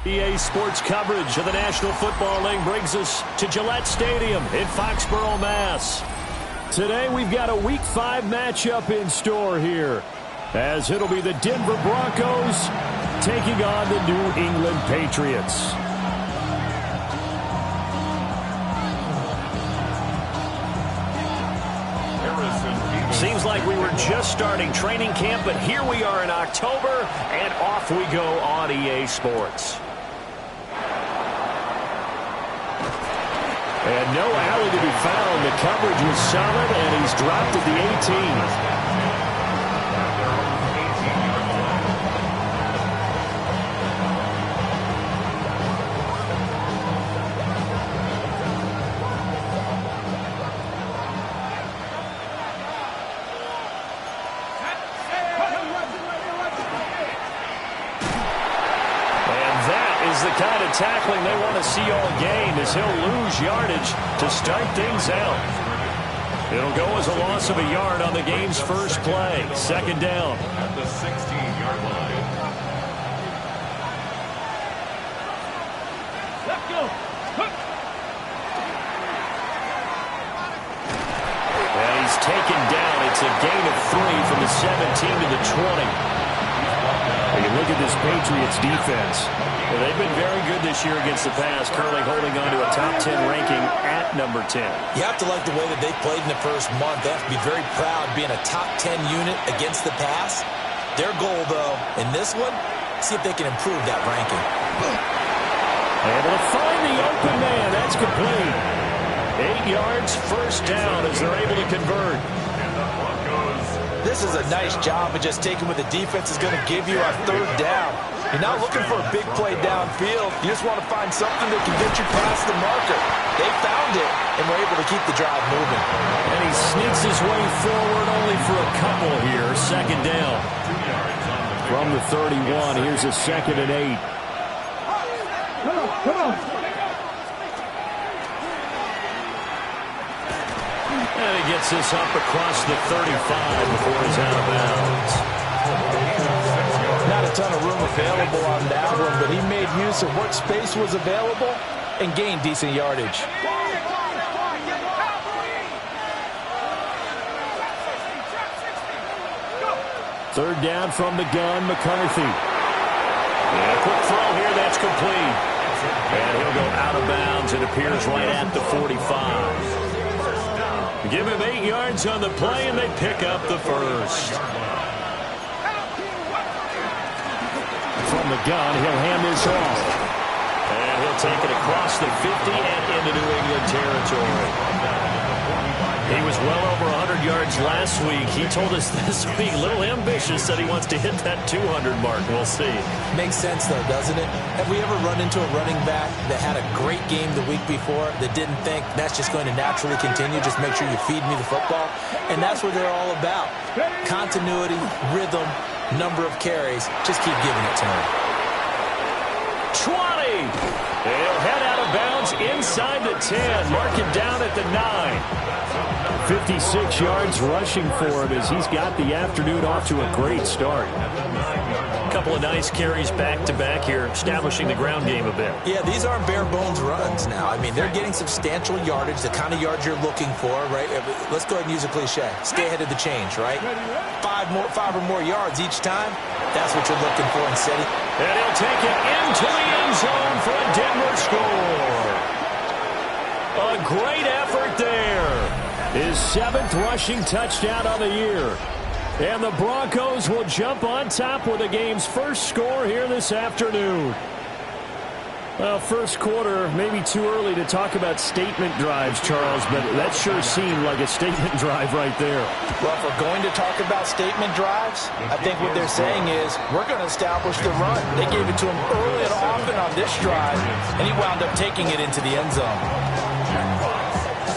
EA Sports coverage of the National Football League brings us to Gillette Stadium in Foxborough, Mass. Today we've got a Week 5 matchup in store here, as it'll be the Denver Broncos taking on the New England Patriots. Seems like we were just starting training camp, but here we are in October, and off we go on EA Sports. And no alley to be found. The coverage was solid, and he's dropped at the 18. Tackling they want to see all game as he'll lose yardage to start things out. It'll go as a loss of a yard on the game's first play. Second down. At the 16-yard line. Let's go. And he's taken down. It's a gain of 3 from the 17 to the 20. You look at this Patriots defense. Well, they've been very good this year against the pass, currently holding on to a top 10 ranking at number 10. You have to like the way that they played in the first month. They have to be very proud being a top 10 unit against the pass. Their goal, though, in this one, see if they can improve that ranking. Able to find the open man. That's complete. 8 yards, first down as they're able to convert. This is a nice job of just taking what the defense is going to give you on third down. You're not looking for a big play downfield. You just want to find something that can get you past the marker. They found it and were able to keep the drive moving. And he sneaks his way forward only for a couple here. Second down. From the 31, here's a 2nd and 8. Come on. And he gets this up across the 35 before he's out of bounds. Not a ton of room available on that one, but he made use of what space was available and gained decent yardage. Third down from the gun, McCarthy. And a quick throw here, that's complete. And he'll go out of bounds. It appears right at the 45. Give him 8 yards on the play, and they pick up the first. From the gun, he'll hand this off. And he'll take it across the 50 and into New England territory. He was well over 100 yards last week. He told us this week, a little ambitious, said he wants to hit that 200 mark. We'll see. Makes sense, though, doesn't it? Have we ever run into a running back that had a great game the week before that didn't think that's just going to naturally continue? Just make sure you feed me the football. And that's what they're all about. Continuity, rhythm, number of carries. Just keep giving it to him. 20. He'll head out of bounds inside the 10. Mark him down at the 9. 56 yards rushing for him as he's got the afternoon off to a great start. A couple of nice carries back-to-back here, establishing the ground game a bit. Yeah, these aren't bare-bones runs now. I mean, they're getting substantial yardage, the kind of yards you're looking for, right? Let's go ahead and use a cliche. Stay ahead of the change, right? 5 or more yards each time. That's what you're looking for in city. And he'll take it into the end zone for a Denver score. A great effort there. His 7th rushing touchdown on the year. And the Broncos will jump on top with the game's first score here this afternoon. Well, first quarter, maybe too early to talk about statement drives, Charles, but that sure seemed like a statement drive right there. Well, if we're going to talk about statement drives, I think what they're saying is we're going to establish the run. They gave it to him early and often on this drive, and he wound up taking it into the end zone.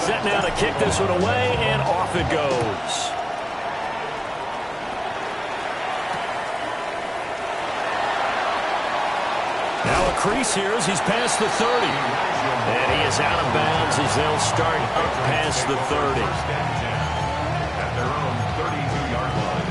Set now to kick this one away, and off it goes. Now a crease here as he's past the 30. And he is out of bounds as they'll start up past the 30. At their own 32-yard line.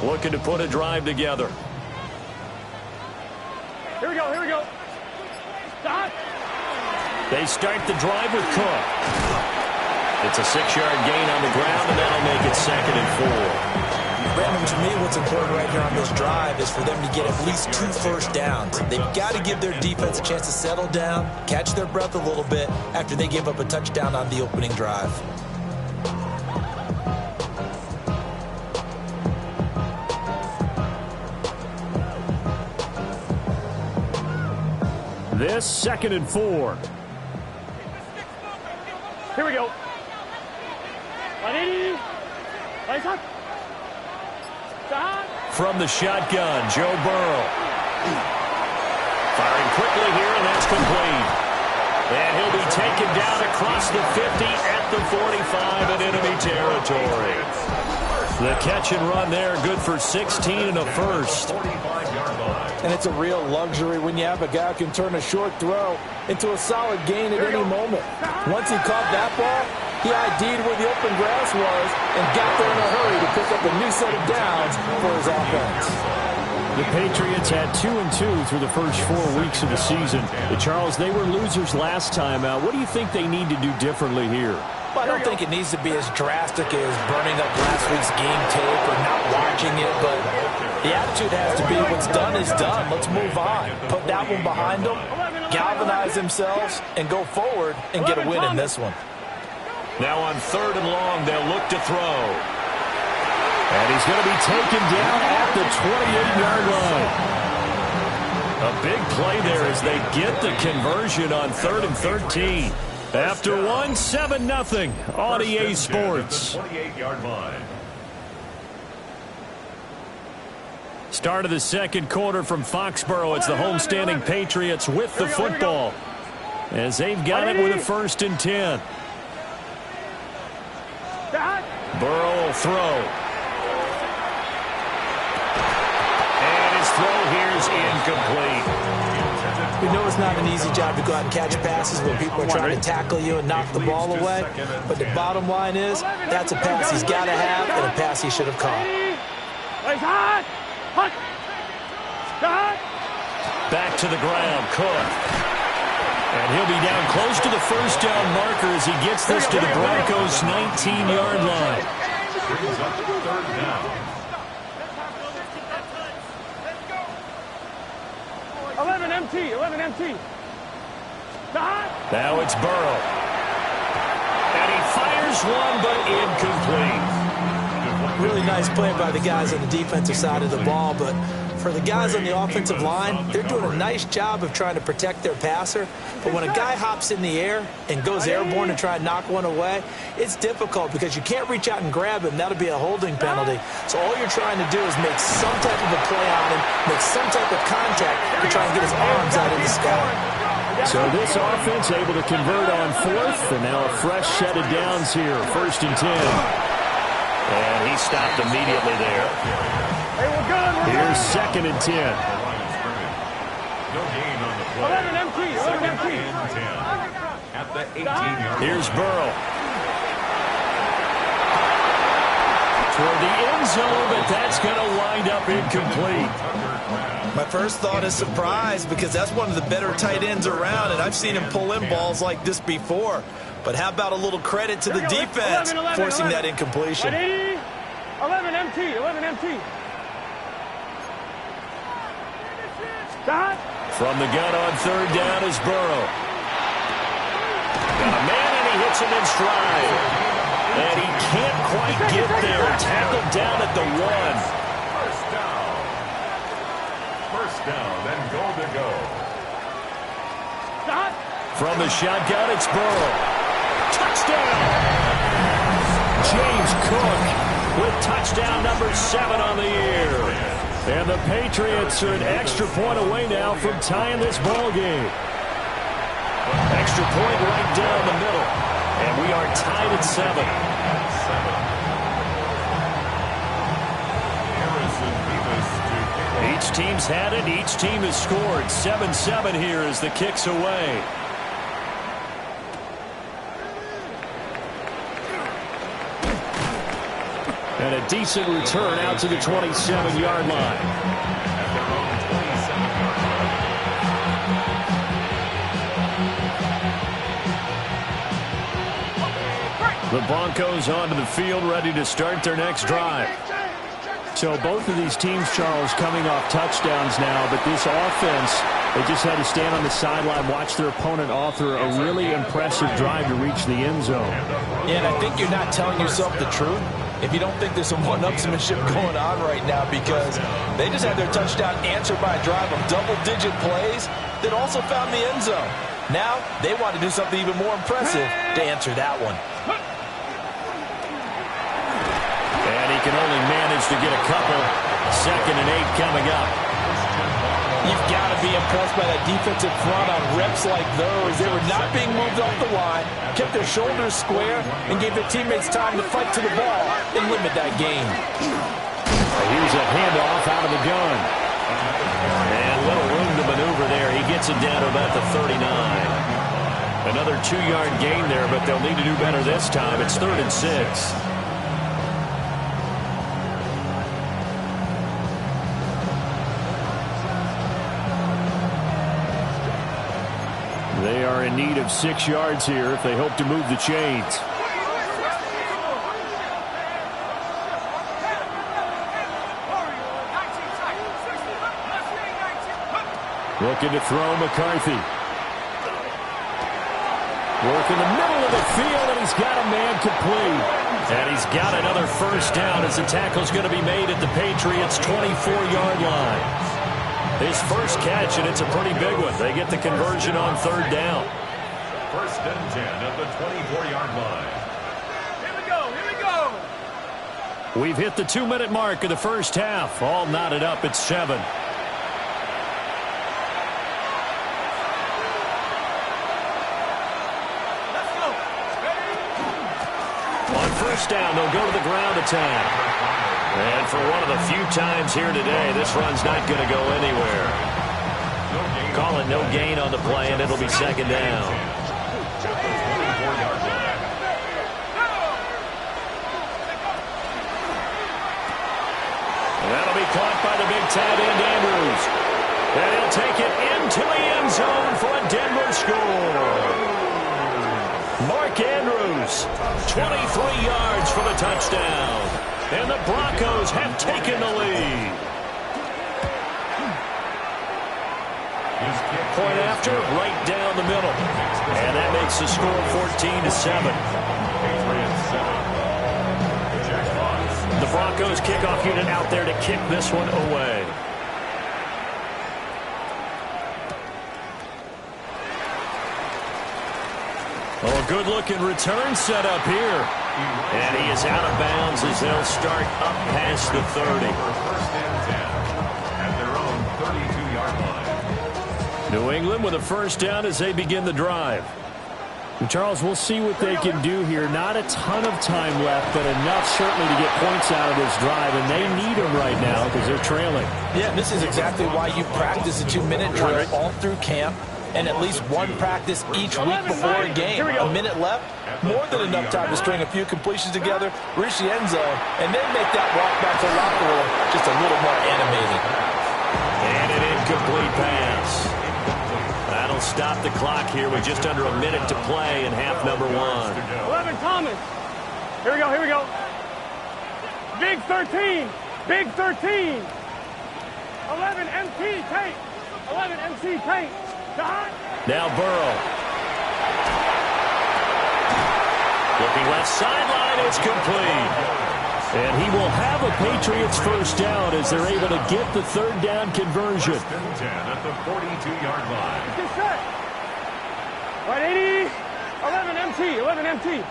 looking to put a drive together. Here we go, here we go. Stop. They start the drive with Cook. It's a 6-yard gain on the ground, and that'll make it 2nd and 4. Brandon, to me, what's important right here on this drive is for them to get at least 2 first downs. They've got to give their defense a chance to settle down, catch their breath a little bit after they give up a touchdown on the opening drive. This 2nd and 4. Here we go. From the shotgun, Joe Burrow. Firing quickly here, and that's complete. And he'll be taken down across the 50 at the 45 in enemy territory. The catch and run there, good for 16 and a first. And it's a real luxury when you have a guy who can turn a short throw into a solid gain at any moment. Once he caught that ball, he ID'd where the open grass was and got there in a hurry to pick up a new set of downs for his offense. The Patriots had 2-2 through the first 4 weeks of the season. Charles, they were losers last time out. What do you think they need to do differently here? Well, I don't think it needs to be as drastic as burning up last week's game tape or not watching it, but the attitude has to be what's done is done. Let's move on. Put that one behind them, galvanize themselves, and go forward and get a win in this one. Now on 3rd and long, they'll look to throw. And he's going to be taken down at the 28-yard line. A big play there as they get the conversion on 3rd and 13. After 1, 7-0 on EA Sports. 28-yard line. Start of the 2nd quarter from Foxborough. It's the homestanding Patriots with the football, as they've got it with a 1st and 10. Burrow will throw. And his throw here is incomplete. We know it's not an easy job to go out and catch passes when people are trying to tackle you and knock the ball away. But the bottom line is, that's a pass he's got to have and a pass he should have caught. Back to the ground, Cook. And he'll be down close to the 1st down marker as he gets this to the Broncos' 19-yard line. Brings up 3rd down. 11 MT. Now it's Burrow. And he fires one, but incomplete. Really nice play by the guys on the defensive side of the ball, but for the guys on the offensive line, they're doing a nice job of trying to protect their passer. But when a guy hops in the air and goes airborne to try and knock one away, it's difficult because you can't reach out and grab him. That'll be a holding penalty. So all you're trying to do is make some type of a play on him, make some type of contact to try and get his arms out of the sky. So this offense able to convert on 4th, and now a fresh set of downs here. 1st and 10. And he stopped immediately there. Here's 2nd and 10. No gain on the play. 11 MT. At the 18-yard line. Here's Burrow. Toward the end zone, but that's going to wind up incomplete. My first thought is surprise because that's one of the better tight ends around, and I've seen him pull in balls like this before. But how about a little credit to the defense forcing that incompletion? 11 MT. From the gun on 3rd down is Burrow. Got a man, and he hits him in stride. And he can't quite get there. Tackled down at the 1. First down, then goal to go. From the shotgun, it's Burrow. Touchdown! James Cook with touchdown number 7 on the year. And the Patriots are an extra point away now from tying this ball game. Extra point right down the middle. And we are tied at 7. Each team's had it. Each team has scored. 7-7 here as the kick's away. And a decent return out to the 27-yard line. The Broncos onto the field, ready to start their next drive. So both of these teams, Charles, coming off touchdowns now, but this offense, they just had to stand on the sideline, watch their opponent author a really impressive drive to reach the end zone. Yeah, and I think you're not telling yourself the truth if you don't think there's some one-upsmanship going on right now, because they just had their touchdown answered by a drive of double-digit plays that also found the end zone. Now they want to do something even more impressive to answer that one. And he can only manage to get a couple. 2nd and 8 coming up. You've got to be impressed by that defensive front on reps like those. They were not being moved off the line, kept their shoulders square, and gave their teammates time to fight to the ball and limit that gain. Here's a handoff out of the gun. And little room to maneuver there. He gets it down to about the 39. Another 2-yard gain there, but they'll need to do better this time. It's 3rd and 6. They are in need of 6 yards here if they hope to move the chains. Looking to throw McCarthy. Work in the middle of the field, and he's got a man complete. And he's got another first down as the tackle's going to be made at the Patriots' 24-yard line. His first catch, and it's a pretty big one. They get the conversion on 3rd down. 1st and 10 at the 24-yard line. Here we go, here we go. We've hit the 2-minute mark of the first half. All knotted up at 7. On 1st down, they'll go to the ground attack. And for one of the few times here today, this run's not going to go anywhere. Call it no gain on the play, and it'll be 2nd down. And that'll be caught by the big tight end, Andrews. And he'll take it into the end zone for a Denver score. Mark Andrews, 23 yards for the touchdown. And the Broncos have taken the lead. Point after, right down the middle. And that makes the score 14-7. The Broncos kickoff unit out there to kick this one away. Oh, a good-looking return set up here. And he is out of bounds as they'll start up past the 30. 1st and 10 at their own 32-yard line. New England with a first down as they begin the drive. And Charles, we'll see what they can do here. Not a ton of time left, but enough certainly to get points out of this drive, and they need them right now because they're trailing. Yeah, this is exactly why you practice a 2-minute drill all through camp, and at least one practice each week before a game. A minute left, more than enough time to string a few completions together, reach the end zone, and then make that walk back to the locker room just a little more animated. And an incomplete pass. That'll stop the clock here with just under a minute to play in half number 1. 11 Thomas. Here we go, here we go. Big 13. Big 13. 11 MT Tate. 11 MC Tate. Now Burrow. Looking left sideline, it's complete. And he will have a Patriots first down as they're able to get the 3rd down conversion. 1st and 10 at the 42-yard line. Get set. Right, 80. 11 MT. 11 MT.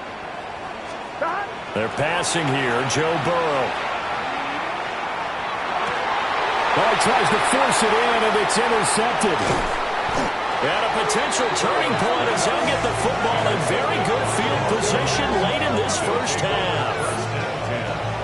Stop. They're passing here. Joe Burrow. He tries to force it in, and it's intercepted. And a potential turning point as they'll get the football in very good field position late in this first half.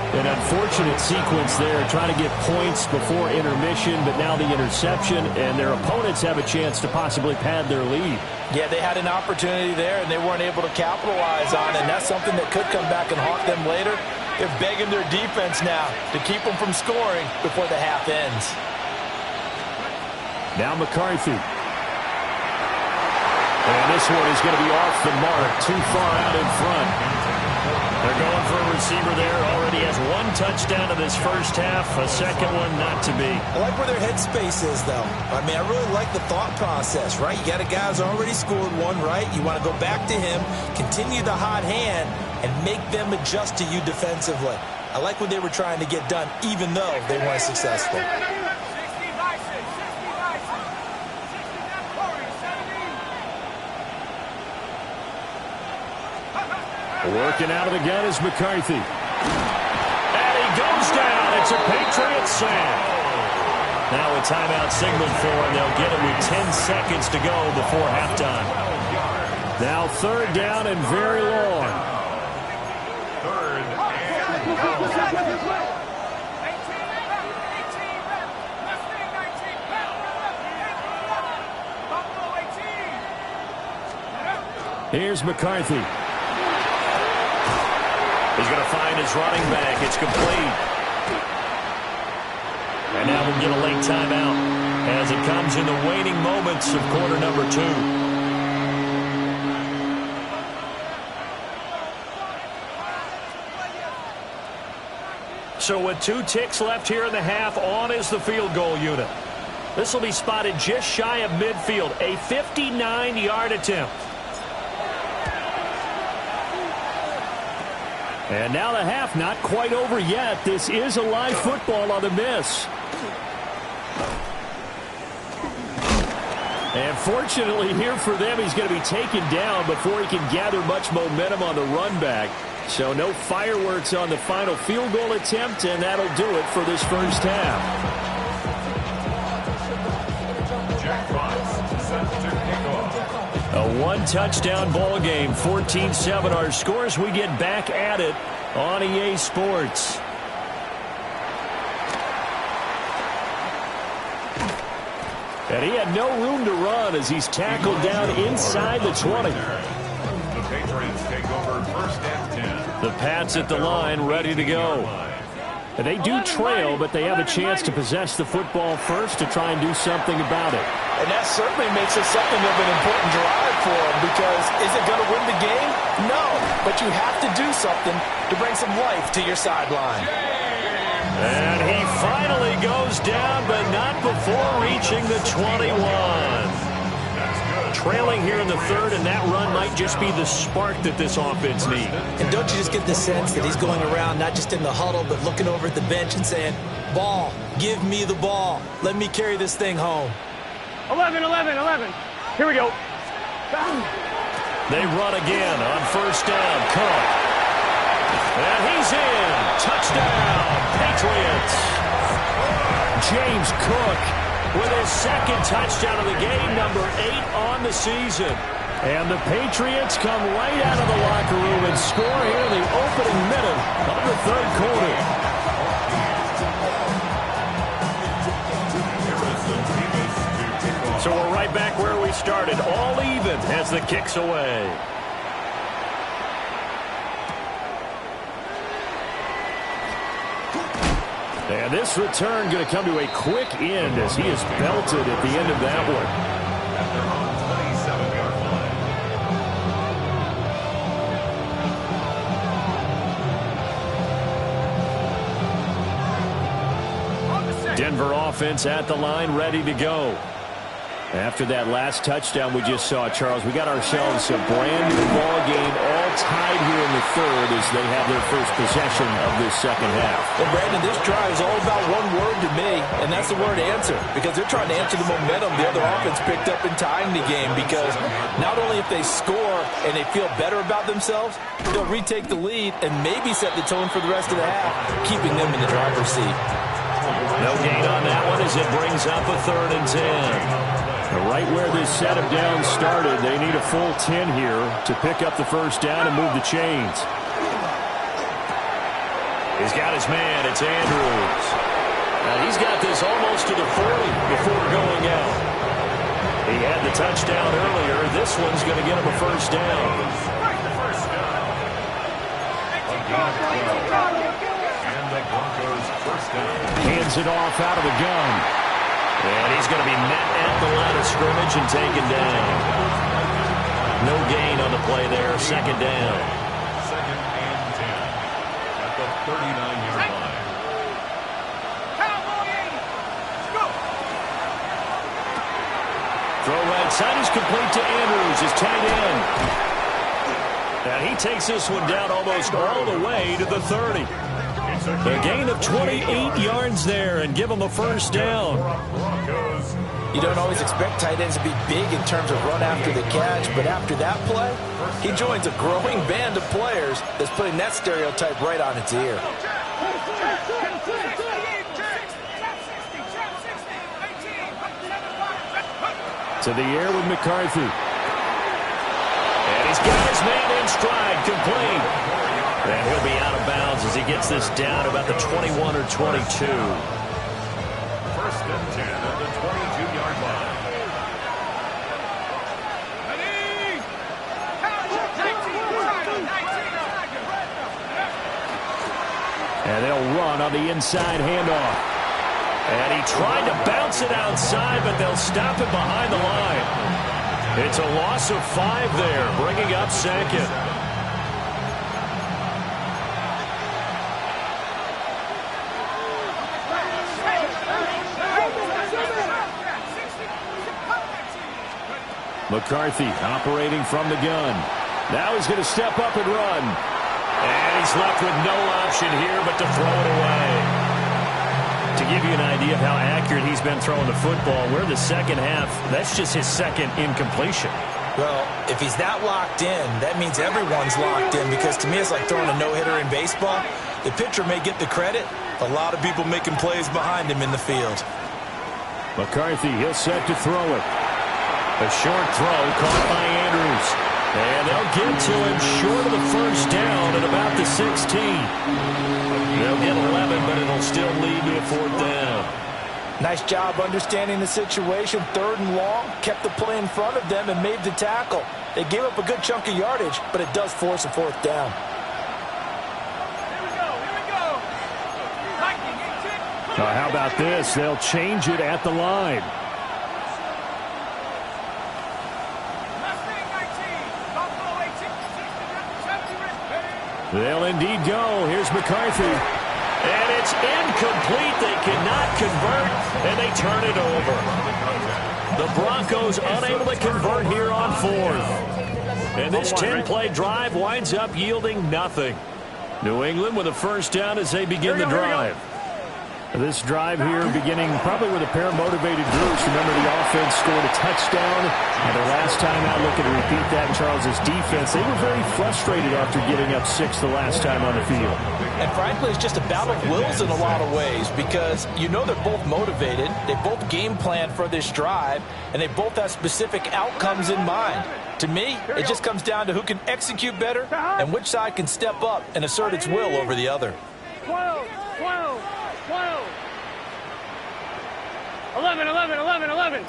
And unfortunate sequence there, trying to get points before intermission, but now the interception, and their opponents have a chance to possibly pad their lead. Yeah, they had an opportunity there, and they weren't able to capitalize on it, and that's something that could come back and haunt them later. They're begging their defense now to keep them from scoring before the half ends. Now McCarthy. And this one is going to be off the mark, too far out in front. They're going for a receiver there. Already has one touchdown in this first half. A second one not to be. I like where their headspace is, though. I mean, I really like the thought process, right? You got a guy who's already scored one, right? You want to go back to him, continue the hot hand, and make them adjust to you defensively. I like what they were trying to get done, even though they weren't successful. Working out of the gun is McCarthy. And he goes down. It's a Patriots sack. Now a timeout signaled for, and they'll get it with 10 seconds to go before halftime. Now third down and very long. Third and Here's McCarthy. He's going to find his running back. It's complete. And now we'll get a late timeout as it comes in the waning moments of quarter number 2. So with 2 ticks left here in the half, on is the field goal unit. This will be spotted just shy of midfield. A 59-yard attempt. And now the half not quite over yet. This is a live football on the miss. And fortunately here for them, he's going to be taken down before he can gather much momentum on the run back. So no fireworks on the final field goal attempt, and that'll do it for this first half. A 1-touchdown ball game, 14-7 our scores. We get back at it on EA Sports. And he had no room to run as he's tackled down inside the 20. The Patriots take over first and 10. The Pats at the line, ready to go. And they do trail, but they have a chance to possess the football first to try and do something about it. And that certainly makes it something of an important drive for them, because is it going to win the game? No, but you have to do something to bring some life to your sideline. And he finally goes down, but not before reaching the 21. Trailing here in the third, and that run might just be the spark that this offense needs. And don't you just get the sense that he's going around, not just in the huddle, but looking over at the bench and saying, ball, give me the ball. Let me carry this thing home. 11. Here we go. They run again on first down. Cook. And he's in. Touchdown, Patriots. James Cook with his second touchdown of the game, number 8 on the season. And the Patriots come right out of the locker room and score here in the opening minute of the third quarter. So we're right back where we started, all even as the kick's away. And this return going to come to a quick end as he is belted at the end of that one. At their own 27-yard line. Denver offense at the line, ready to go. After that last touchdown we just saw, Charles, we got ourselves a brand new ball game, all tied here in the third as they have their first possession of this second half. Well, Brandon, this drive is all about one word to me, and that's the word answer, because they're trying to answer the momentum the other offense picked up in tying the game, because not only if they score and they feel better about themselves, they'll retake the lead and maybe set the tone for the rest of the half, keeping them in the driver's seat. No gain on that one as it brings up a 3rd and 10. Right where this set of downs started, they need a full 10 here to pick up the first down and move the chains. He's got his man. It's Andrews. Now he's got this almost to the 40 before going out. He had the touchdown earlier. This one's going to get him a first down. And the Broncos first down. Hands it off out of the gun. And he's going to be met at the line of scrimmage and taken down. No gain on the play there. Second down. Second and 10 at the 39-yard line. Throw right side is complete to Andrews, his tight end. Now he takes this one down almost all the way to the 30. A gain of 28 yards there and give him a first down. You don't always expect tight ends to be big in terms of run after the catch, but after that play, he joins a growing band of players that's putting that stereotype right on its ear. To the air with McCarthy. And he's got his man in stride, complete. And he'll be out of bounds as he gets this down about the 21 or 22. First and 10 at the 22-yard line. And they'll run on the inside handoff. And he tried to bounce it outside, but they'll stop it behind the line. It's a loss of 5 there, bringing up second. McCarthy operating from the gun. Now he's going to step up and run. And he's left with no option here but to throw it away. To give you an idea of how accurate he's been throwing the football, we're the second half. That's just his second incompletion. Well, if he's that locked in, that means everyone's locked in, because to me it's like throwing a no-hitter in baseball. The pitcher may get the credit. A lot of people making plays behind him in the field. McCarthy, he'll set to throw it. A short throw caught by Andrews. And they'll get to him short of the first down at about the 16. They'll get 11, but it'll still lead to a fourth down. Nice job understanding the situation. 3rd and long, kept the play in front of them and made the tackle. They gave up a good chunk of yardage, but it does force a fourth down. Now, how about this? They'll change it at the line. They'll indeed go. Here's McCarthy. And it's incomplete. They cannot convert, and they turn it over. The Broncos unable to convert here on 4th. And this 10-play drive winds up yielding nothing. New England with a first down as they begin the drive. This drive here beginning probably with a pair of motivated groups. Remember, the offense scored a touchdown. And the last time out, looking to repeat that in Charles's defense, they were very frustrated after getting up 6 the last time on the field. And frankly, it's just a battle of wills in a lot of ways, because you know they're both motivated. They both game plan for this drive, and they both have specific outcomes in mind. To me, it just comes down to who can execute better and which side can step up and assert its will over the other. 12, 12. 12. 11, 11, 11, 11.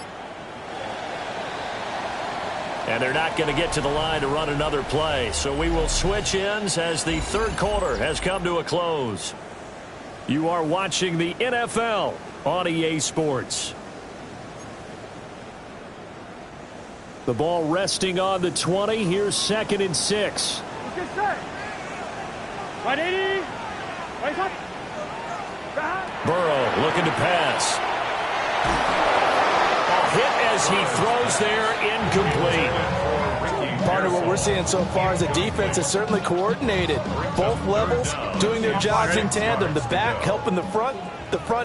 And they're not going to get to the line to run another play. So we will switch ends as the third quarter has come to a close. You are watching the NFL on EA Sports. The ball resting on the 20. Here's 2nd and 6. Good set. Right 80. Right side. Burrow looking to pass. A hit as he throws there, incomplete. Part of what we're seeing so far is the defense is certainly coordinated. Both levels doing their jobs in tandem. The back helping the front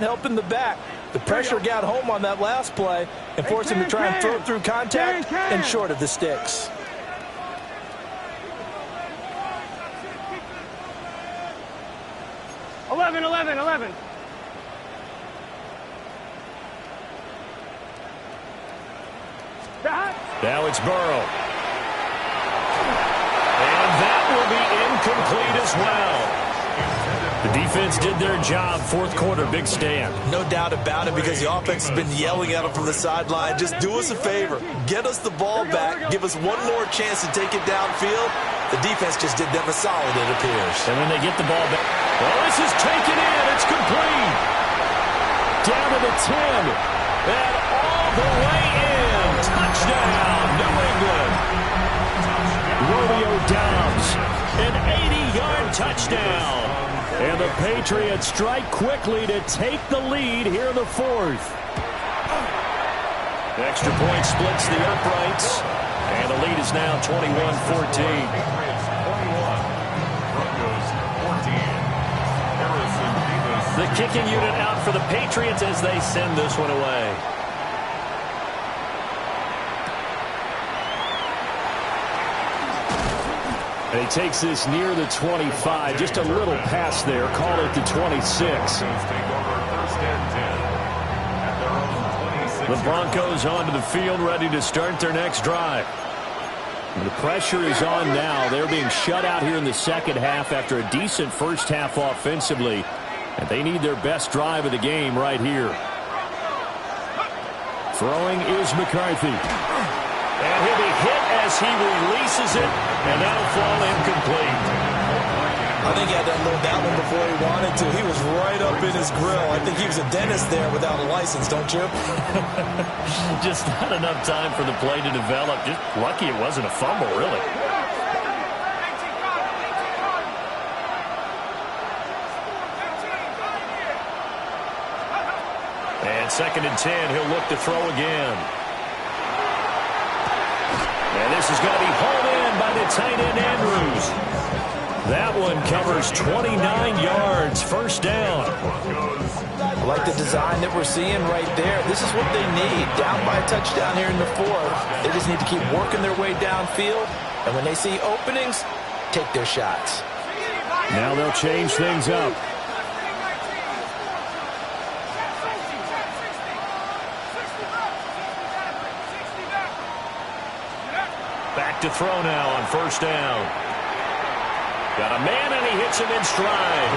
helping the back. The pressure got home on that last play and forced him to try and throw through contact and short of the sticks. Eleven, 11, 11. Now it's Burrow. And that will be incomplete as well. The defense did their job. Fourth quarter, big stand. No doubt about it, because the offense has been yelling at them from the sideline. Just do us a favor. Get us the ball back. Give us one more chance to take it downfield. The defense just did them a solid, it appears. And when they get the ball back, well, this is taken in. It's complete. Down to the 10. And all the way in. Touchdown, New England. Romeo Doubs, an 80-yard touchdown. And the Patriots strike quickly to take the lead here in the fourth. The extra point splits the uprights. And the lead is now 21-14. The kicking unit out for the Patriots as they send this one away. And he takes this near the 25. Just a little pass there. Call it the 26. The Broncos onto the field, ready to start their next drive. And the pressure is on now. They're being shut out here in the second half after a decent first half offensively. And they need their best drive of the game right here. Throwing is McCarthy. And he'll be hit as he releases it, and that'll fall incomplete. I think he had to unload that one before he wanted to. He was right up in his grill. I think he was a dentist there without a license, don't you? Just not enough time for the play to develop. Just lucky it wasn't a fumble, really. And 2nd and 10, he'll look to throw again. And this is going to be hauled in by the tight end, Andrews. That one covers 29 yards, first down. I like the design that we're seeing right there. This is what they need. Down by a touchdown here in the fourth. They just need to keep working their way downfield. And when they see openings, take their shots. Now they'll change things up. Back to throw now on first down. Got a man, and he hits him in stride.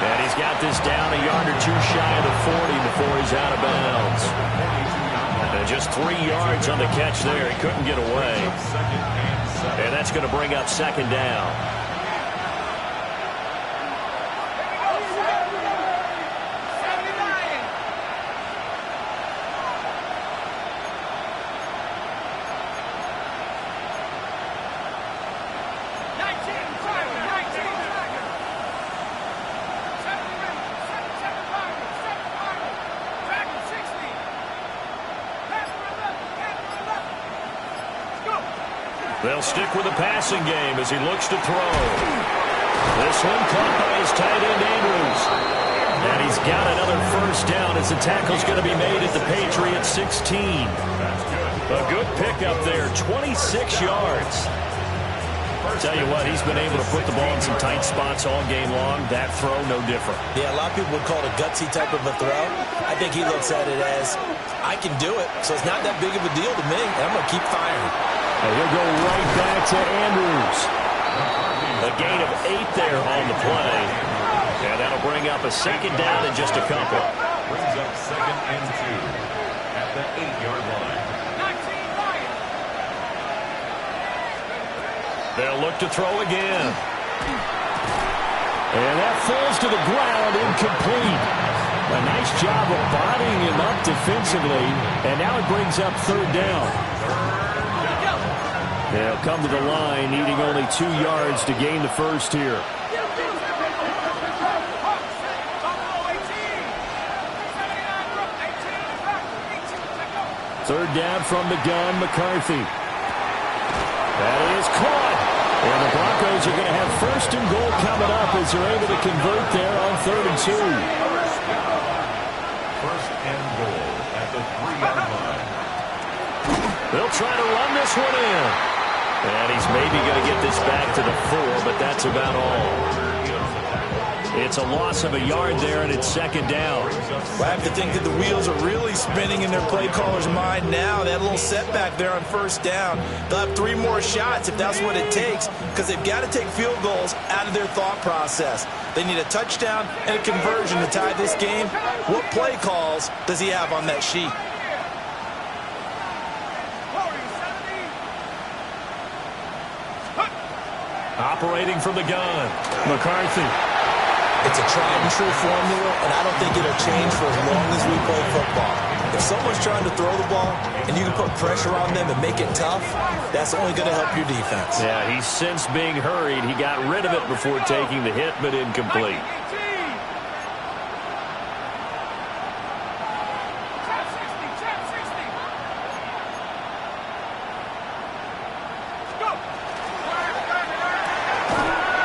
And he's got this down a yard or two shy of the 40 before he's out of bounds. And just 3 yards on the catch there. He couldn't get away. And that's going to bring up second down. They'll stick with the passing game as he looks to throw. This one caught by his tight end, Andrews. And he's got another first down as the tackle's going to be made at the Patriots 16. A good pickup there, 26 yards. I'll tell you what, he's been able to put the ball in some tight spots all game long. That throw, no different. Yeah, a lot of people would call it a gutsy type of a throw. I think he looks at it as, I can do it, so it's not that big of a deal to me, and I'm going to keep firing. And he'll go right back to Andrews. A gain of 8 there on the play. And that'll bring up a second down in just a couple. Brings up 2nd and 2 at the 8-yard line. They'll look to throw again. And that falls to the ground, incomplete. A nice job of bodying him up defensively. And now it brings up third down. They'll come to the line, needing only 2 yards to gain the first here. Third down from the gun, McCarthy. That is caught. And the Broncos are going to have first and goal coming up as they're able to convert there on 3rd and 2. First and goal at the 3-yard line. They'll try to run this one in. And he's maybe going to get this back to the 4, but that's about all. It's a loss of a yard there, and it's second down. Well, I have to think that the wheels are really spinning in their play caller's mind now. That little setback there on first down. They'll have 3 more shots if that's what it takes, because they've got to take field goals out of their thought process. They need a touchdown and a conversion to tie this game. What play calls does he have on that sheet? Operating from the gun, McCarthy. It's a tried and true formula, and I don't think it'll change for as long as we play football. If someone's trying to throw the ball and you can put pressure on them and make it tough, that's only going to help your defense. Yeah, he's since being hurried. He got rid of it before taking the hit, but incomplete.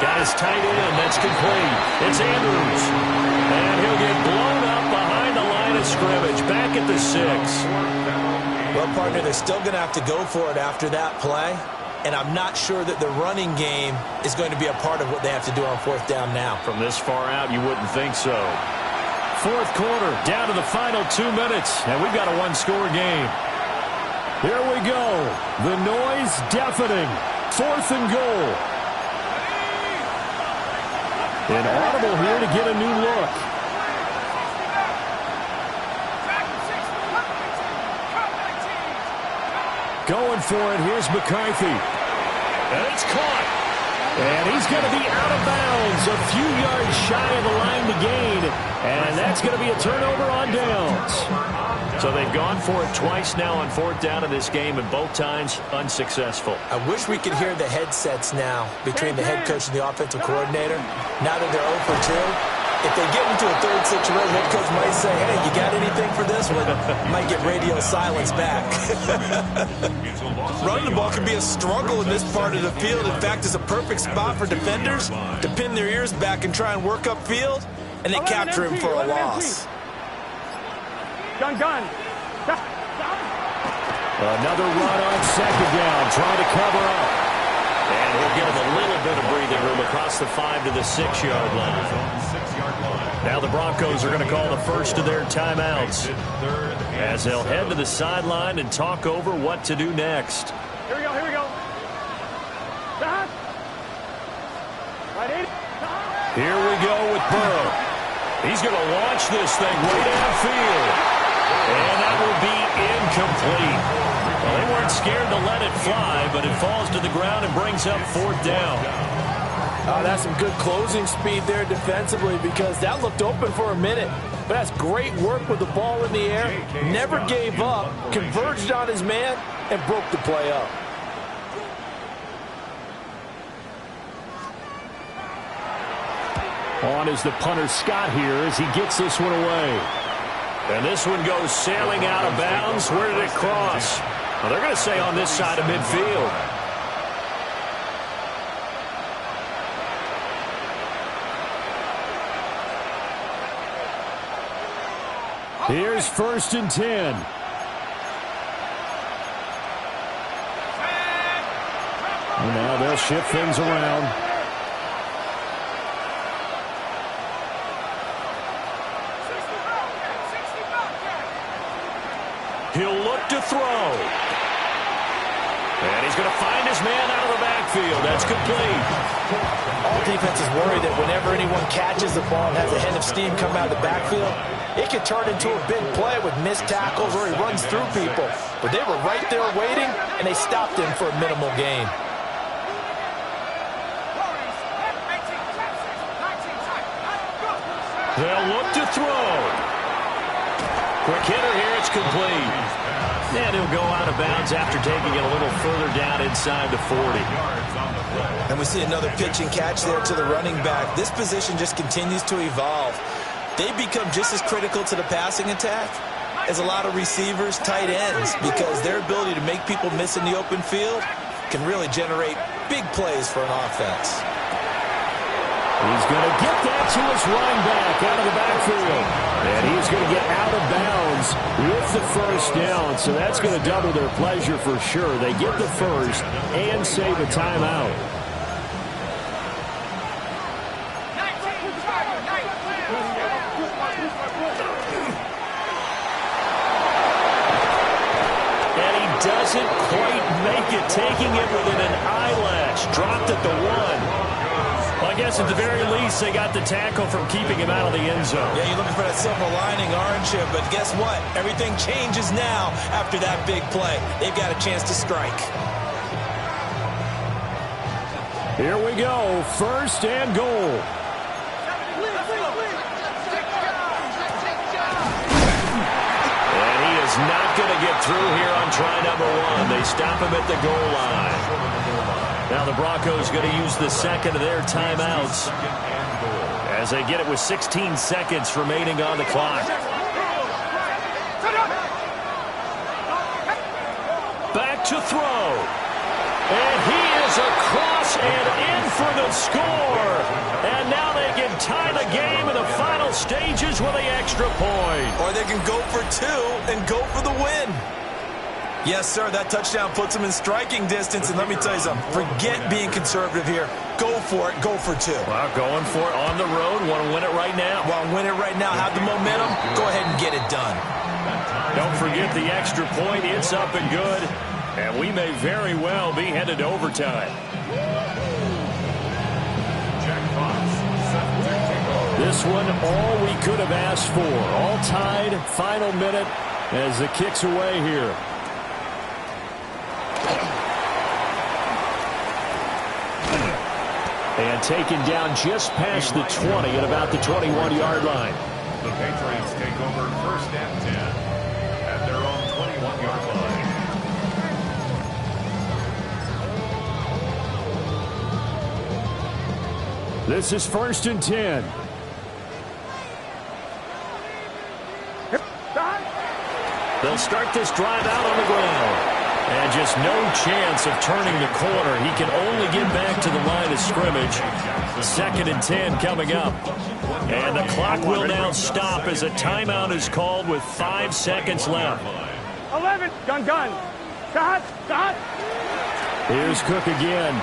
Got his tight end. That's complete. It's Andrews. And he'll get blown up behind the line of scrimmage. Back at the 6. Well, partner, they're still going to have to go for it after that play. And I'm not sure that the running game is going to be a part of what they have to do on fourth down now. From this far out, you wouldn't think so. Fourth quarter, down to the final 2 minutes. And we've got a one-score game. Here we go. The noise deafening. 4th and goal. Inaudible here to get a new look. Going for it. Here's McCarthy. And it's caught. And he's going to be out of bounds. A few yards shy of the line to gain. And that's going to be a turnover on downs. So they've gone for it twice now on 4th down in this game, and both times unsuccessful. I wish we could hear the headsets now between the head coach and the offensive coordinator. Now that they're 0 for 2, if they get into a third situation, head coach might say, hey, you got anything for this one? Might get radio silence back. Running the ball can be a struggle in this part of the field. In fact, it's a perfect spot for defenders to pin their ears back and try and work upfield, and they capture him for a loss. Gun. Another run on second down, trying to cover up. And he'll give him a little bit of breathing room across the 5 to the 6-yard line. Now the Broncos are going to call the first of their timeouts as they'll head to the sideline and talk over what to do next. Here we go. Here we go with Burrow. He's going to launch this thing way downfield. And that will be incomplete. Well, they weren't scared to let it fly, but it falls to the ground and brings up 4th down. That's some good closing speed there defensively, because that looked open for a minute. But that's great work with the ball in the air. Never gave up, converged on his man, and broke the play up. On is the punter Scott here as he gets this one away. And this one goes sailing out of bounds. Where did it cross? Well, they're going to say on this side of midfield. Here's 1st and 10. And now they'll shift things around. He'll look to throw. And he's going to find his man out of the backfield. That's complete. All defenses worry that whenever anyone catches the ball and has a head of steam come out of the backfield, it can turn into a big play with missed tackles or he runs through people. But they were right there waiting, and they stopped him for a minimal gain. They'll look to throw. Quick hitter here, it's complete. And he'll go out of bounds after taking it a little further down inside the 40. And we see another pitch and catch there to the running back. This position just continues to evolve. They become just as critical to the passing attack as a lot of receivers, tight ends, because their ability to make people miss in the open field can really generate big plays for an offense. He's going to get that to his running back out of the backfield. And he's going to get out of bounds with the first down. So that's going to double their pleasure for sure. They get the first and save a timeout. basket, taking it within an eyelash. Dropped at the 1. Well, I guess at the very least, they got the tackle from keeping him out of the end zone. Yeah, you're looking for that silver lining, aren't you? But guess what? Everything changes now after that big play. They've got a chance to strike. Here we go. First and goal. And he is not going to get through here on try number 1. They stop him at the goal line. Now the Broncos going to use the second of their timeouts as they get it with 16 seconds remaining on the clock. Back to throw. And he is across and in for the score. And now they can tie the game in the final stages with the extra point. Or they can go for 2 and go for the win. Yes, sir, that touchdown puts them in striking distance. And let me tell you something, forget being conservative here. Go for it, go for 2. Well, going for it on the road. Want to win it right now. Want to win it right now, have the momentum, go ahead and get it done. Don't forget the extra point. It's up and good. And we may very well be headed to overtime. This one, all we could have asked for. All tied, final minute as the kick's away here. And taken down just past the 20 at about the 21-yard line. The Patriots take over first and 10 at their own 21-yard line. This is first and 10. They'll start this drive out on the ground. And just no chance of turning the corner. He can only get back to the line of scrimmage. Second and 10 coming up. And the clock will now stop as a timeout is called with 5 seconds left. 11, gun. Shot. Here's Cook again.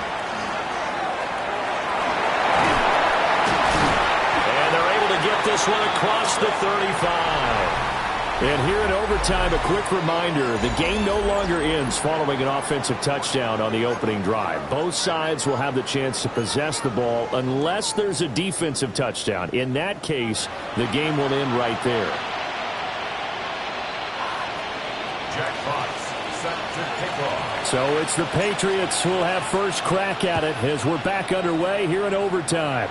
And they're able to get this one across the 35. And here in overtime, a quick reminder, the game no longer ends following an offensive touchdown on the opening drive. Both sides will have the chance to possess the ball unless there's a defensive touchdown. In that case, the game will end right there. Jack Fox set to kick off. So it's the Patriots who will have first crack at it as we're back underway here in overtime.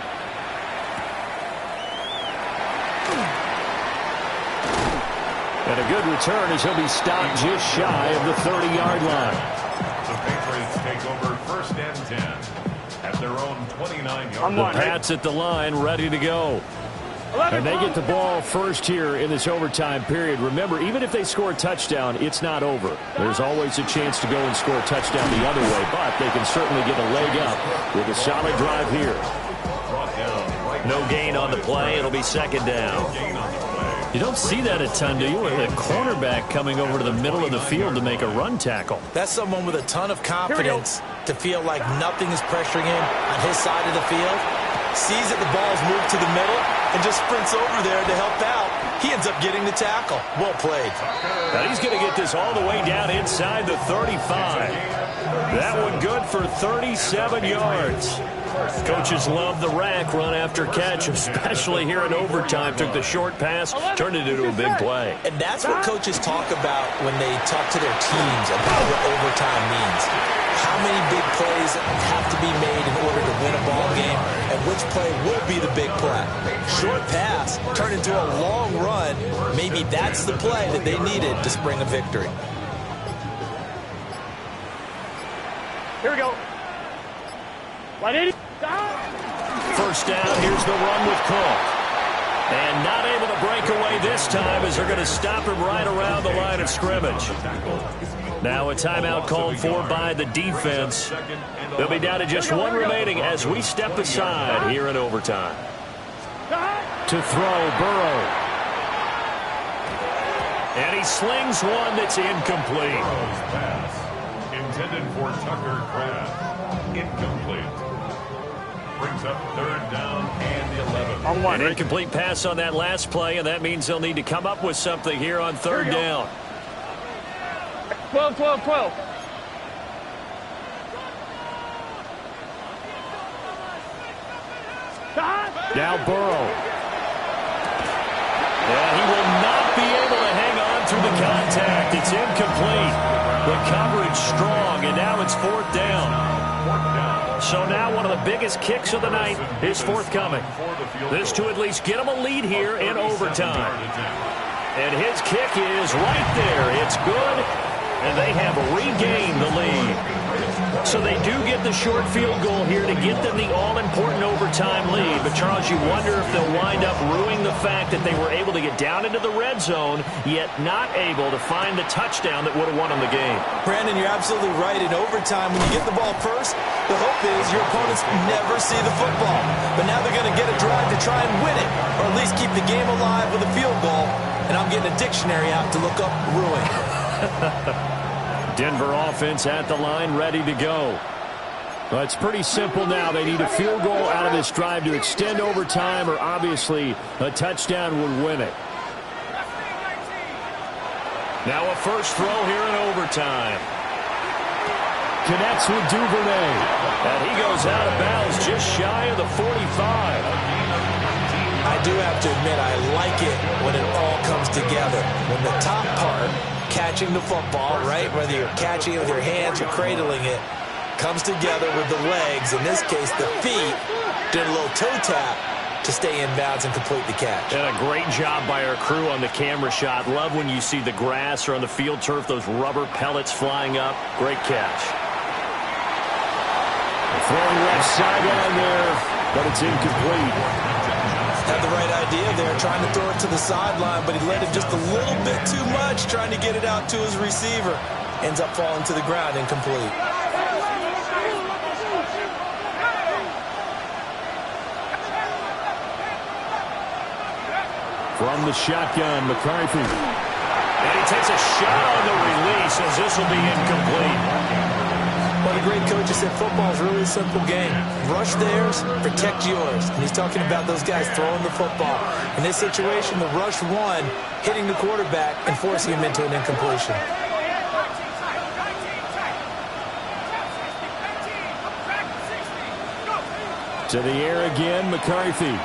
And a good return as he'll be stopped just shy of the 30-yard line. The Patriots take over first and 10 at their own 29-yard line. The Pats at the line, ready to go. And they get the ball first here in this overtime period. Remember, even if they score a touchdown, it's not over. There's always a chance to go and score a touchdown the other way, but they can certainly get a leg up with a solid drive here. No gain on the play. It'll be second down. You don't see that a ton, do you? With a cornerback coming over to the middle of the field to make a run tackle. That's someone with a ton of confidence to feel like nothing is pressuring him on his side of the field. Sees that the ball's moved to the middle and just sprints over there to help out. He ends up getting the tackle. Well played. Now he's going to get this all the way down inside the 35. That one good for 37 yards. Coaches love the rack run after catch, especially here in overtime. Took the short pass, turned it into a big play. And that's what coaches talk about when they talk to their teams about what overtime means. How many big plays have to be made in order to win a ball game, and which play will be the big play. Short pass turned into a long run. Maybe that's the play that they needed to spring a victory. Here we go. 180. First down, here's the run with Cook. And not able to break away this time as they're going to stop him right around the line of scrimmage. Now a timeout called for by the defense. They'll be down to just one remaining as we step aside here in overtime. To throw, Burrow. And he slings one that's incomplete. Pass intended for Tucker Kraft. Incomplete. Brings up third down and 11. An incomplete pass on that last play, and that means they'll need to come up with something here on third down. 12. Now Burrow. And he will not be able to hang on through the contact. It's incomplete. The coverage strong, and now it's 4th down. So now one of the biggest kicks of the night is forthcoming. This to at least get him a lead here in overtime. And his kick is right there. It's good, and they have regained the lead. So they do get the short field goal here to get them the all-important overtime lead. But, Charles, you wonder if they'll wind up ruining the fact that they were able to get down into the red zone, yet not able to find the touchdown that would have won them the game. Brandon, you're absolutely right. In overtime, when you get the ball first, the hope is your opponents never see the football. But now they're going to get a drive to try and win it, or at least keep the game alive with a field goal. And I'm getting a dictionary out to look up ruin. Denver offense at the line, ready to go. Well, it's pretty simple now. They need a field goal out of this drive to extend overtime, or obviously a touchdown would win it. Now a first throw here in overtime. Connects with Duvernay. And he goes out of bounds just shy of the 45. I do have to admit, I like it when it all comes together. When the top part, catching the football, right, whether you're catching it with your hands or cradling it, comes together with the legs, in this case the feet, did a little toe tap to stay in bounds and complete the catch. And a great job by our crew on the camera shot. Love when you see the grass or on the field turf, those rubber pellets flying up. Great catch. Throwing left sideline there, but it's incomplete. Had the right idea there, trying to throw it to the sideline, but he let it just a little bit too much, trying to get it out to his receiver. Ends up falling to the ground, incomplete. From the shotgun, McCarthy. And he takes a shot on the release as this will be incomplete. Well, the great coach has said football is really a simple game. Rush theirs, protect yours. And he's talking about those guys throwing the football. In this situation, the rush one, hitting the quarterback and forcing him into an incompletion. To the air again, McCarthy.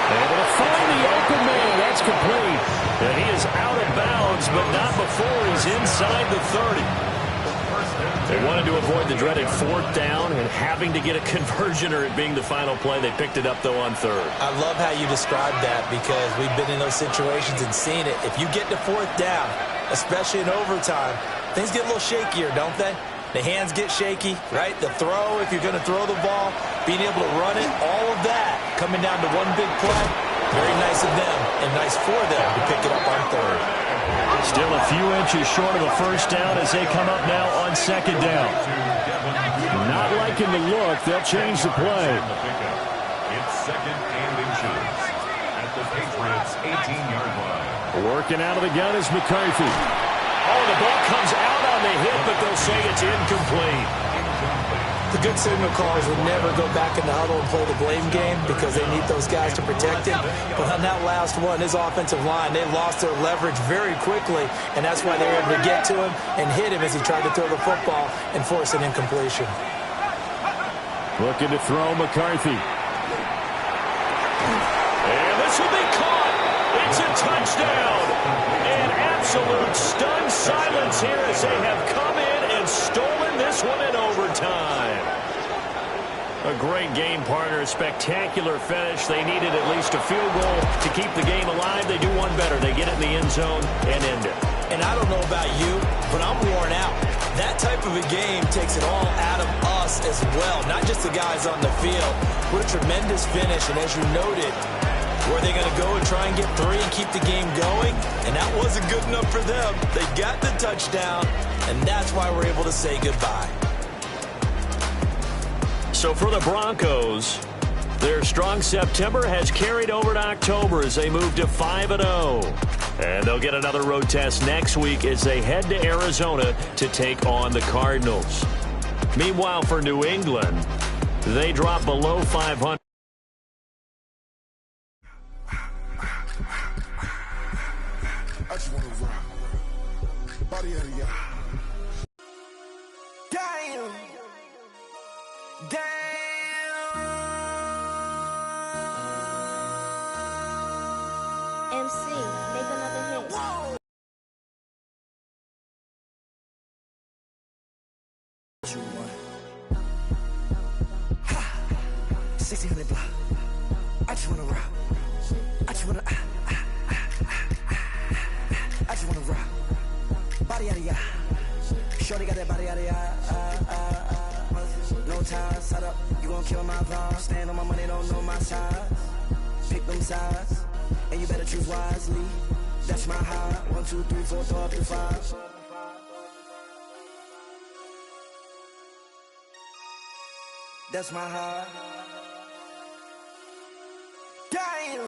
Able to find the open man. That's complete. And he is out of bounds, but not before he's inside the 30. They wanted to avoid the dreaded 4th down and having to get a conversion or it being the final play. They picked it up, though, on 3rd. I love how you described that because we've been in those situations and seen it. If you get to 4th down, especially in overtime, things get a little shakier, don't they? The hands get shaky, right? The throw, if you're going to throw the ball, being able to run it, all of that coming down to one big play. Very nice of them and nice for them to pick it up on 3rd. Still a few inches short of a first down as they come up now on 2nd down. Not liking the look. They'll change the play. It's 2nd and inches at the Patriots' 18-yard line. Working out of the gun is McCarthy. Oh, the ball comes out on the hit, but they'll say it's incomplete. The good signal callers would never go back in the huddle and play the blame game because they need those guys to protect him. But on that last one, his offensive line, they lost their leverage very quickly, and that's why they were able to get to him and hit him as he tried to throw the football and force an incompletion. Looking to throw McCarthy. And this will be caught. It's a touchdown. And absolute stunned silence here as they have come in and stolen this one in overtime. A great game partner, a spectacular finish. They needed at least a field goal to keep the game alive. They do one better. They get it in the end zone and end it. And I don't know about you, but I'm worn out. That type of a game takes it all out of us as well, not just the guys on the field. What a tremendous finish, and as you noted, were they going to go and try and get 3 and keep the game going? And that wasn't good enough for them. They got the touchdown, and that's why we're able to say goodbye. So for the Broncos, their strong September has carried over to October as they move to 5-0. And they'll get another road test next week as they head to Arizona to take on the Cardinals. Meanwhile, for New England, they drop below 500. I just want to rock. Body of the y'all. Damn. Damn. see. Make another hit. Whoa! 1600 block. I just wanna rock. I just wanna I just wanna rock. Body yada yada. Shorty got that body yada yada. No ties, set up. You gon' kill my vibe. Stand on my money, don't know my size. Pick them sides, and you better choose wisely. That's my high. 1, 2, 3, 4, throw up to 5. That's my high.